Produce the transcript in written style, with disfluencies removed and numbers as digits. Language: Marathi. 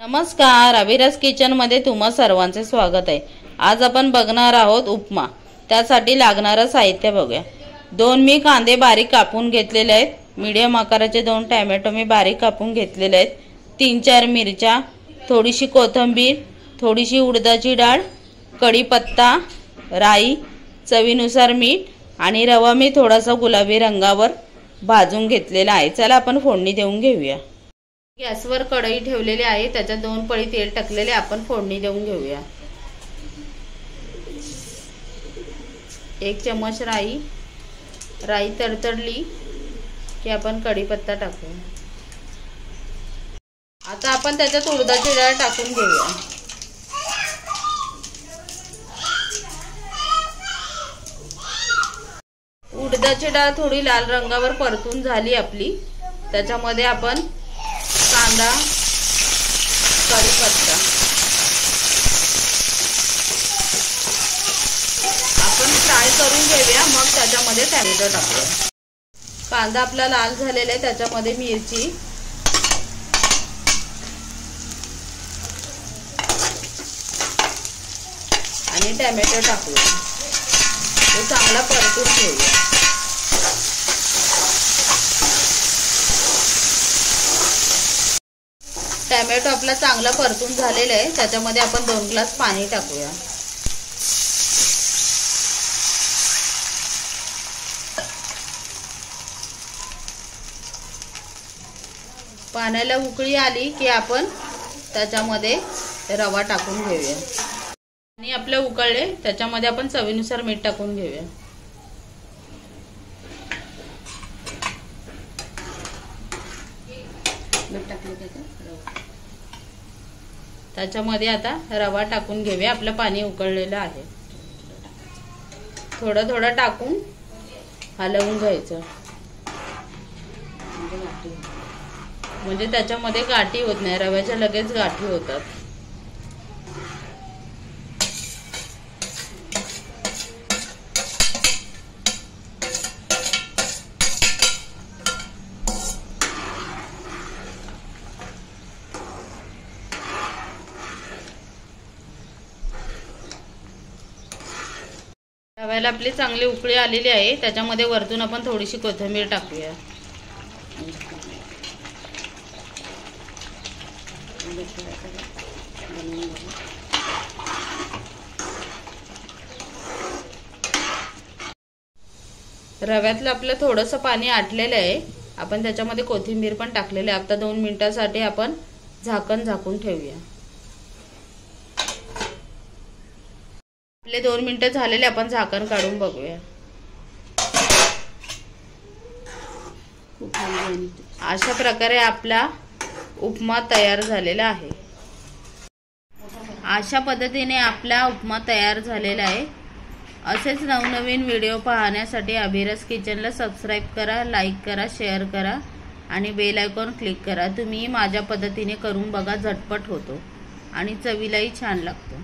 नमस्कार, अभिरस किचन मध्ये तुम्हा सर्वांचे स्वागत आहे। आज आपण बघणार आहोत उपमा। त्यासाठी लागणारे साहित्य बघूया। 2 मी कांदे बारीक कापून घेतलेले आहेत। मीडियम आकाराचे 2 टोमॅटो मी बारीक कापून घेतलेले आहेत। 3-4 मिरच्या, थोडीशी कोथिंबीर, थोडीशी उडदाची डाळ, कढीपत्ता, राई, चवीनुसार मीठ आणि रवा मी थोडासा गुलाबी रंगावर भाजून घेतलेला आहे। चला आपण फोडणी देऊन घेऊया। गॅसवर कढई ठेवलेली आहे, त्याच्यात 2 पळी तेल टाकलेले आपण फोडणी देऊन घेऊया। 1 चम्मच राई तडतडली की आपण कढीपत्ता टाकूया। आता आपण त्याच्यात उडदाची डाळ टाकून घेऊया। उडदाची डाळ थोडी लाल रंगावर परतून झाली आपली, त्याच्यामध्ये आपण कांदा, कढीपत्ता आपण फ्राय करून घेऊया। मग त्याच्यामध्ये टोमॅटो टाकूया। कांदा आपला लाल झालेला आहे, त्याच्यामध्ये मिरची आणि टोमॅटो टाकूया। तो चांगला परतून घेऊया। टोमॅटो आपला चांगला परतून झालेला आहे, त्याच्यामध्ये आपण 2 ग्लास पाणी टाकूया। पाण्याला उकळी आली की आपण त्याच्यामध्ये रवा टाकून घेऊया। आणि आपले उकळले, त्याच्यामध्ये आपण चवीनुसार मीठ टाकून घेऊया। त्याच्यामध्ये आता रवा टाकून घेऊया। आपलं पाणी उकळलेलं आहे, थोडं थोडं टाकून हलवून घ्यायचं, म्हणजे त्याच्यामध्ये गाठी होत नाही। रव्याच्या लगेच गाठी होतात। रव्याला आपली चांगली उकळी आलेली आहे, त्याच्यामध्ये वरतून आपण थोडीशी कोथिंबीर टाकूया। रव्यातलं आपलं थोडंसं पाणी आटलेलं आहे, आपण त्याच्यामध्ये कोथिंबीर पण टाकलेली आहे। आता 2 मिनिटांसाठी आपण झाकून ठेवूया। आपले 2 मिनिटं झालेले, आपण झाकण काढून बघूया। अशा प्रकारे आपला उपमा तयार झालेला आहे। अशा पद्धतीने आपला उपमा तयार झालेला आहे। असेच नवनवीन व्हिडिओ पाहण्यासाठी अभिरस किचनला सबस्क्राइब करा, लाईक करा, शेअर करा आणि बेल आयकॉन क्लिक करा। तुम्ही माझ्या पद्धतीने करून बघा, झटपट होतो आणि चवीलाही छान लागतो।